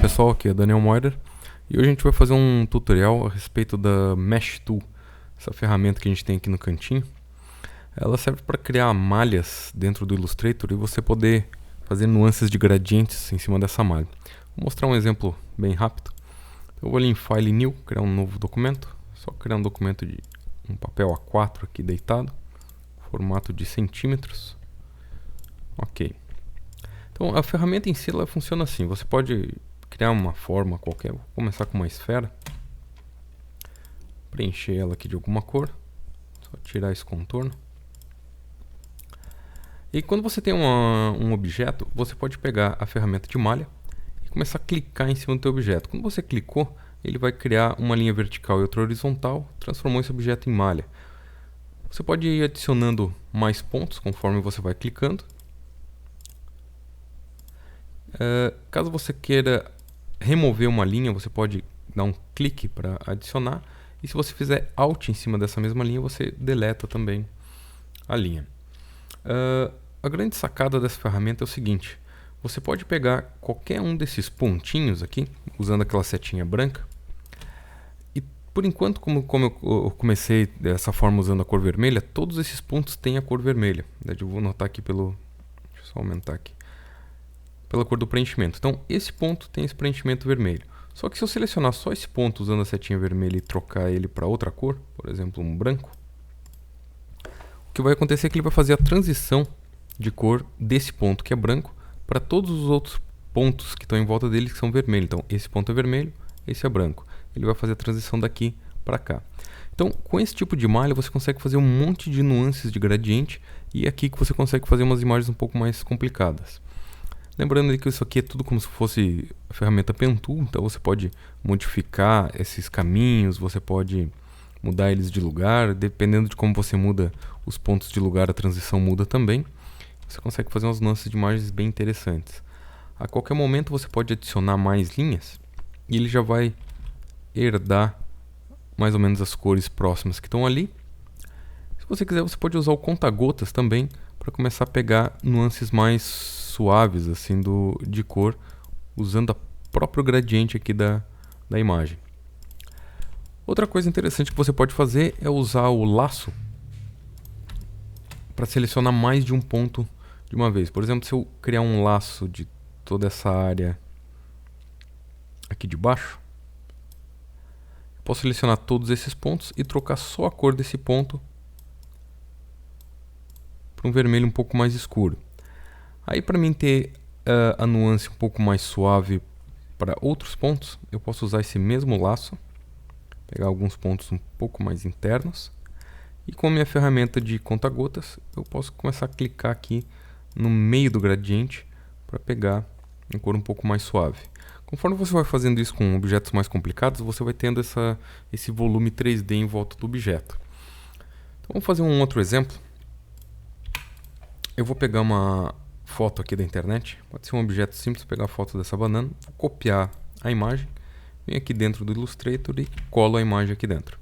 pessoal, aqui é Daniel Moider e hoje a gente vai fazer um tutorial a respeito da Mesh Tool, essa ferramenta que a gente tem aqui no cantinho. Ela serve para criar malhas dentro do Illustrator e você poder fazer nuances de gradientes em cima dessa malha. Vou mostrar um exemplo bem rápido. Eu vou ali em File New, criar um novo documento, só criar um documento de um papel A4 aqui deitado, formato de centímetros. Ok. Então a ferramenta em si ela funciona assim, você pode criar uma forma qualquer, vou começar com uma esfera, preencher ela aqui de alguma cor, só tirar esse contorno. E quando você tem um objeto, você pode pegar a ferramenta de malha e começar a clicar em cima do teu objeto. Quando você clicou, ele vai criar uma linha vertical e outra horizontal, transformou esse objeto em malha. Você pode ir adicionando mais pontos conforme você vai clicando. Caso você queira remover uma linha, você pode dar um clique para adicionar. E se você fizer Alt em cima dessa mesma linha, você deleta também a linha. A grande sacada dessa ferramenta é o seguinte: você pode pegar qualquer um desses pontinhos aqui, usando aquela setinha branca. E por enquanto, como eu comecei dessa forma usando a cor vermelha, todos esses pontos têm a cor vermelha. Eu vou notar aqui pelo... Deixa eu só aumentar aqui. Pela cor do preenchimento. Então esse ponto tem esse preenchimento vermelho. Só que se eu selecionar só esse ponto usando a setinha vermelha e trocar ele para outra cor, por exemplo um branco, o que vai acontecer é que ele vai fazer a transição de cor desse ponto que é branco para todos os outros pontos que estão em volta dele que são vermelhos. Então esse ponto é vermelho, esse é branco. Ele vai fazer a transição daqui para cá. Então com esse tipo de malha você consegue fazer um monte de nuances de gradiente, e é aqui que você consegue fazer umas imagens um pouco mais complicadas. Lembrando que isso aqui é tudo como se fosse a ferramenta Pen Tool, então você pode modificar esses caminhos, você pode mudar eles de lugar, dependendo de como você muda os pontos de lugar, a transição muda também. Você consegue fazer umas nuances de imagens bem interessantes. A qualquer momento você pode adicionar mais linhas e ele já vai herdar mais ou menos as cores próximas que estão ali. Se você quiser, você pode usar o conta-gotas também para começar a pegar nuances mais suaves assim de cor, usando o próprio gradiente aqui da imagem. Outra coisa interessante que você pode fazer é usar o laço para selecionar mais de um ponto de uma vez. Por exemplo, se eu criar um laço de toda essa área aqui de baixo, eu posso selecionar todos esses pontos e trocar só a cor desse ponto para um vermelho um pouco mais escuro. Aí, para mim ter a nuance um pouco mais suave para outros pontos, eu posso usar esse mesmo laço, pegar alguns pontos um pouco mais internos, e com a minha ferramenta de conta-gotas, eu posso começar a clicar aqui no meio do gradiente para pegar uma cor um pouco mais suave. Conforme você vai fazendo isso com objetos mais complicados, você vai tendo esse volume 3D em volta do objeto. Então, vamos fazer um outro exemplo. Eu vou pegar uma foto aqui da internet, pode ser um objeto simples, pegar a foto dessa banana, vou copiar a imagem, venho aqui dentro do Illustrator e colo a imagem aqui dentro.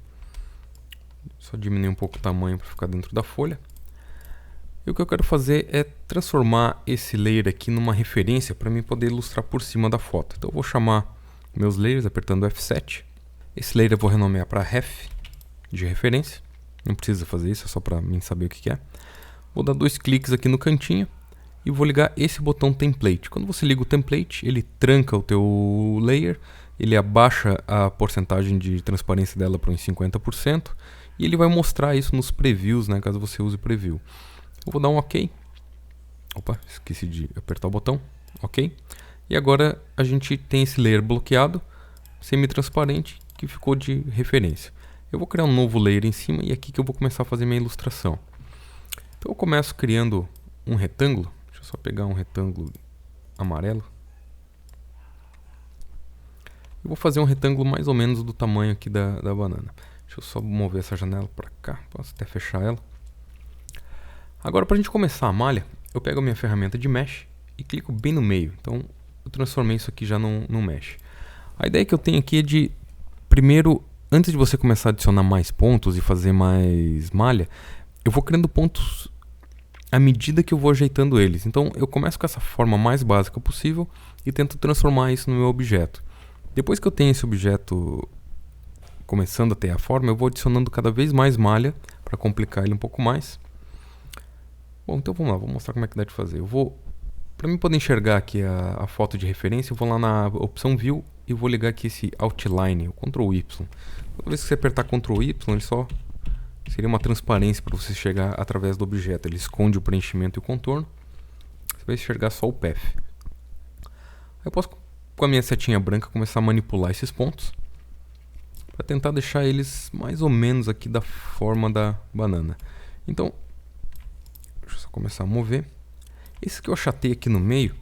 Só diminuir um pouco o tamanho para ficar dentro da folha. E o que eu quero fazer é transformar esse layer aqui numa referência para mim poder ilustrar por cima da foto. Então eu vou chamar meus layers apertando F7. Esse layer eu vou renomear para ref, de referência. Não precisa fazer isso, é só para mim saber o que é. Vou dar 2 cliques aqui no cantinho e vou ligar esse botão template. Quando você liga o template, ele tranca o teu layer, ele abaixa a porcentagem de transparência dela para uns 50% e ele vai mostrar isso nos previews, né, caso você use preview. Eu vou dar um OK. Opa, esqueci de apertar o botão. OK. E agora a gente tem esse layer bloqueado, semi-transparente, que ficou de referência. Eu vou criar um novo layer em cima e é aqui que eu vou começar a fazer minha ilustração. Então eu começo criando um retângulo. Deixa eu só pegar um retângulo amarelo. Eu vou fazer um retângulo mais ou menos do tamanho aqui da banana. Deixa eu só mover essa janela para cá, posso até fechar ela. Agora, para a gente começar a malha, eu pego a minha ferramenta de Mesh e clico bem no meio. Então eu transformei isso aqui já num Mesh. A ideia que eu tenho aqui é de, primeiro, antes de você começar a adicionar mais pontos e fazer mais malha, eu vou criando pontos à medida que eu vou ajeitando eles. Então eu começo com essa forma mais básica possível e tento transformar isso no meu objeto. Depois que eu tenho esse objeto começando a ter a forma, eu vou adicionando cada vez mais malha para complicar ele um pouco mais. Bom, então vamos lá, vou mostrar como é que dá de fazer. Para mim poder enxergar aqui a foto de referência, eu vou lá na opção View e vou ligar aqui esse Outline, o Ctrl Y. Toda vez que você apertar Ctrl Y, ele só seria uma transparência para você chegar através do objeto. Ele esconde o preenchimento e o contorno. Você vai enxergar só o path. Eu posso, com a minha setinha branca, começar a manipular esses pontos para tentar deixar eles mais ou menos aqui da forma da banana. Então, deixa eu só começar a mover. Esses que eu achatei aqui no meio,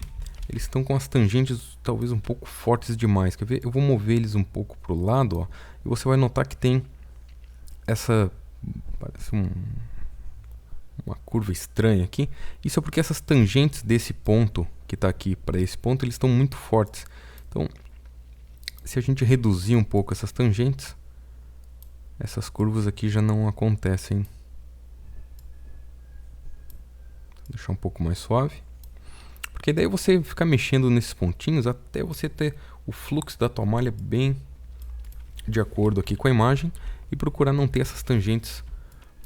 eles estão com as tangentes talvez um pouco fortes demais. Quer ver? Eu vou mover eles um pouco para o lado, ó, e você vai notar que tem essa... parece uma curva estranha aqui. Isso é porque essas tangentes desse ponto que está aqui para esse ponto, eles estão muito fortes. Então, se a gente reduzir um pouco essas tangentes, essas curvas aqui já não acontecem. Vou deixar um pouco mais suave. Porque daí você fica mexendo nesses pontinhos até você ter o fluxo da tua malha bem de acordo aqui com a imagem e procurar não ter essas tangentes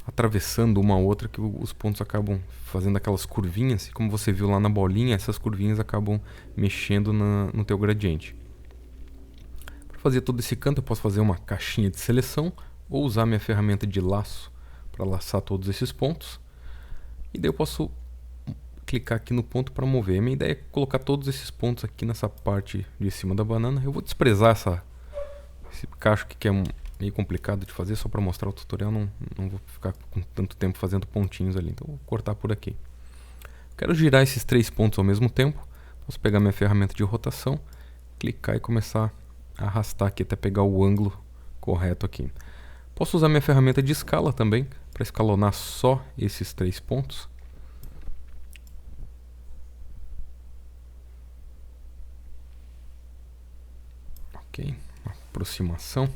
atravessando uma outra, que os pontos acabam fazendo aquelas curvinhas, e como você viu lá na bolinha, essas curvinhas acabam mexendo no teu gradiente. Para fazer todo esse canto eu posso fazer uma caixinha de seleção ou usar minha ferramenta de laço para laçar todos esses pontos, e daí eu posso clicar aqui no ponto para mover. A minha ideia é colocar todos esses pontos aqui nessa parte de cima da banana. Eu vou desprezar esse cacho aqui que é meio complicado de fazer, só para mostrar o tutorial, não vou ficar com tanto tempo fazendo pontinhos ali, então vou cortar por aqui. Quero girar esses 3 pontos ao mesmo tempo, posso pegar minha ferramenta de rotação, clicar e começar a arrastar aqui até pegar o ângulo correto aqui. Posso usar minha ferramenta de escala também, para escalonar só esses 3 pontos. Ok, aproximação.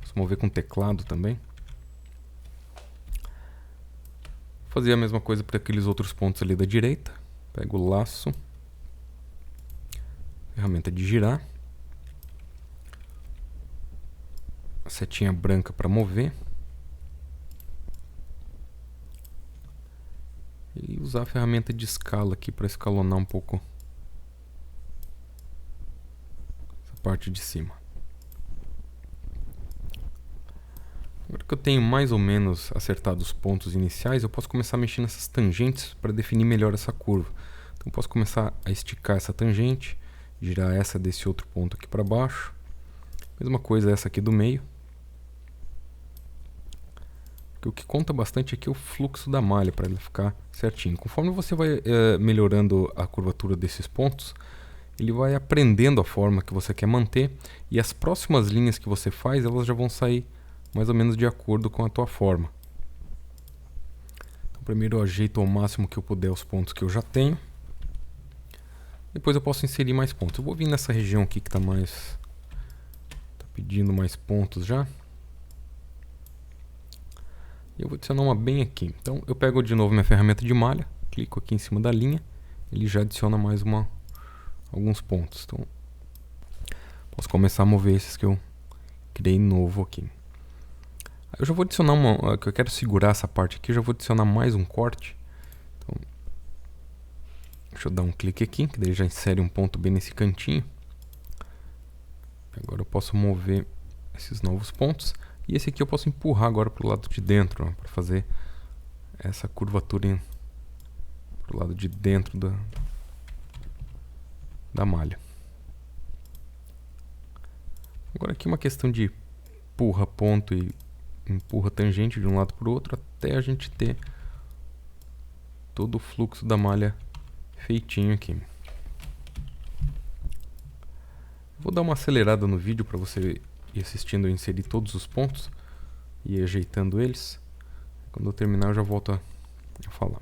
Posso mover com teclado também. Fazer a mesma coisa para aqueles outros pontos ali da direita. Pego o laço, ferramenta de girar, a setinha branca para mover e usar a ferramenta de escala aqui para escalonar um pouco essa parte de cima. Agora que eu tenho mais ou menos acertado os pontos iniciais, eu posso começar a mexer nessas tangentes para definir melhor essa curva. Então eu posso começar a esticar essa tangente, girar essa desse outro ponto aqui para baixo. Mesma coisa essa aqui do meio. Porque o que conta bastante aqui é o fluxo da malha para ele ficar certinho. Conforme você vai melhorando a curvatura desses pontos, ele vai aprendendo a forma que você quer manter, e as próximas linhas que você faz, elas já vão sair mais ou menos de acordo com a tua forma. Então, primeiro eu ajeito ao máximo que eu puder os pontos que eu já tenho. Depois eu posso inserir mais pontos. Eu vou vir nessa região aqui que está pedindo mais pontos já. E eu vou adicionar uma bem aqui. Então eu pego de novo minha ferramenta de malha, clico aqui em cima da linha, ele já adiciona mais alguns pontos. Então posso começar a mover esses que eu criei novo aqui. Eu já vou adicionar que eu quero segurar essa parte aqui, eu já vou adicionar mais um corte. Então, deixa eu dar um clique aqui, que daí já insere um ponto bem nesse cantinho. Agora eu posso mover esses novos pontos. E esse aqui eu posso empurrar agora para o lado de dentro, para fazer essa curvatura para o lado de dentro da malha. Agora aqui uma questão de empurra ponto e empurra tangente de um lado para o outro até a gente ter todo o fluxo da malha feitinho aqui. Vou dar uma acelerada no vídeo para você ir assistindo eu inserir todos os pontos e ir ajeitando eles. Quando eu terminar eu já volto a falar.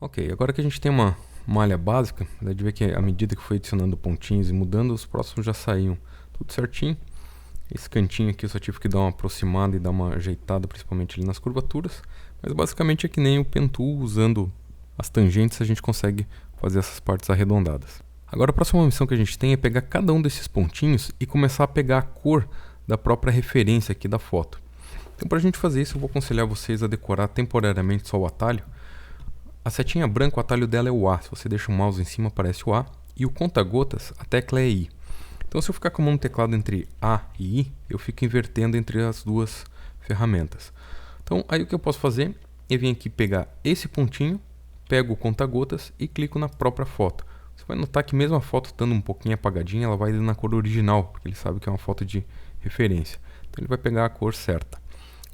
Ok, agora que a gente tem uma malha básica, dá de ver que à medida que foi adicionando pontinhos e mudando, os próximos já saíam tudo certinho. Esse cantinho aqui eu só tive que dar uma aproximada e dar uma ajeitada, principalmente ali nas curvaturas. Mas basicamente é que nem o pen tool, usando as tangentes a gente consegue fazer essas partes arredondadas. Agora a próxima missão que a gente tem é pegar cada um desses pontinhos e começar a pegar a cor da própria referência aqui da foto. Então para a gente fazer isso eu vou aconselhar vocês a decorar temporariamente só o atalho. A setinha branca, o atalho dela é o A. Se você deixa o mouse em cima aparece o A. E o conta-gotas, a tecla é I. Então se eu ficar com a mão no teclado entre A e I, eu fico invertendo entre as duas ferramentas. Então aí o que eu posso fazer é vir aqui pegar esse pontinho, pego o conta-gotas e clico na própria foto. Você vai notar que mesmo a foto estando um pouquinho apagadinha, ela vai na cor original, porque ele sabe que é uma foto de referência. Então ele vai pegar a cor certa.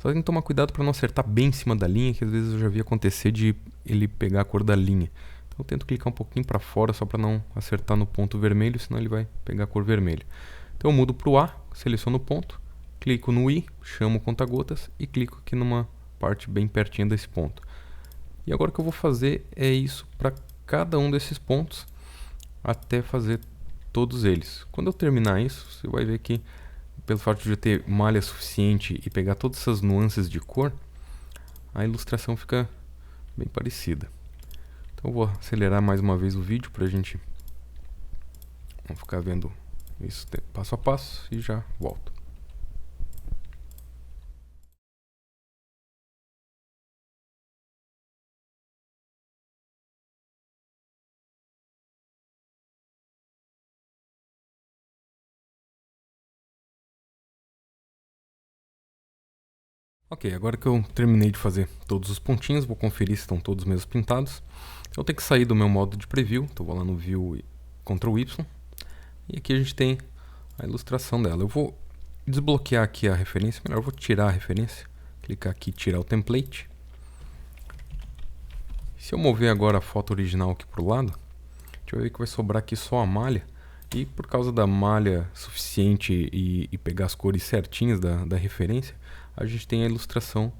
Só tem que tomar cuidado para não acertar bem em cima da linha, que às vezes eu já vi acontecer de ele pegar a cor da linha. Então eu tento clicar um pouquinho para fora só para não acertar no ponto vermelho, senão ele vai pegar a cor vermelha. Então eu mudo para o A, seleciono o ponto, clico no I, chamo o conta-gotas e clico aqui numa parte bem pertinho desse ponto. E agora o que eu vou fazer é isso para cada um desses pontos, até fazer todos eles. Quando eu terminar isso, você vai ver que pelo fato de eu ter malha suficiente e pegar todas essas nuances de cor, a ilustração fica bem parecida. Então eu vou acelerar mais uma vez o vídeo para a gente não ficar vendo isso passo a passo e já volto. Ok, agora que eu terminei de fazer todos os pontinhos, vou conferir se estão todos mesmo pintados. Eu tenho que sair do meu modo de preview, então vou lá no View e Ctrl Y. E aqui a gente tem a ilustração dela. Eu vou desbloquear aqui a referência, melhor eu vou tirar a referência. Clicar aqui e tirar o template. Se eu mover agora a foto original aqui para o lado, a gente vai ver que vai sobrar aqui só a malha. E por causa da malha suficiente e pegar as cores certinhas da referência, a gente tem a ilustração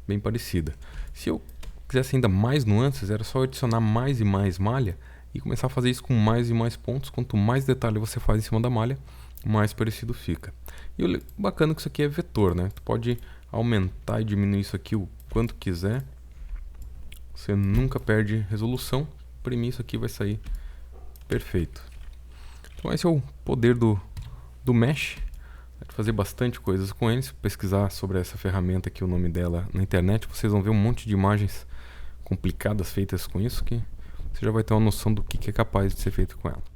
bem parecida. Se eu quisesse ainda mais nuances, era só adicionar mais e mais malha e começar a fazer isso com mais e mais pontos. Quanto mais detalhe você faz em cima da malha, mais parecido fica. E o bacana é que isso aqui é vetor, né? Tu pode aumentar e diminuir isso aqui o quanto quiser. Você nunca perde resolução. Imprimir isso aqui vai sair perfeito. Então esse é o poder do Mesh. Pode fazer bastante coisas com ele. Se pesquisar sobre essa ferramenta aqui, o nome dela na internet, vocês vão ver um monte de imagens complicadas feitas com isso, que você já vai ter uma noção do que é capaz de ser feito com ela.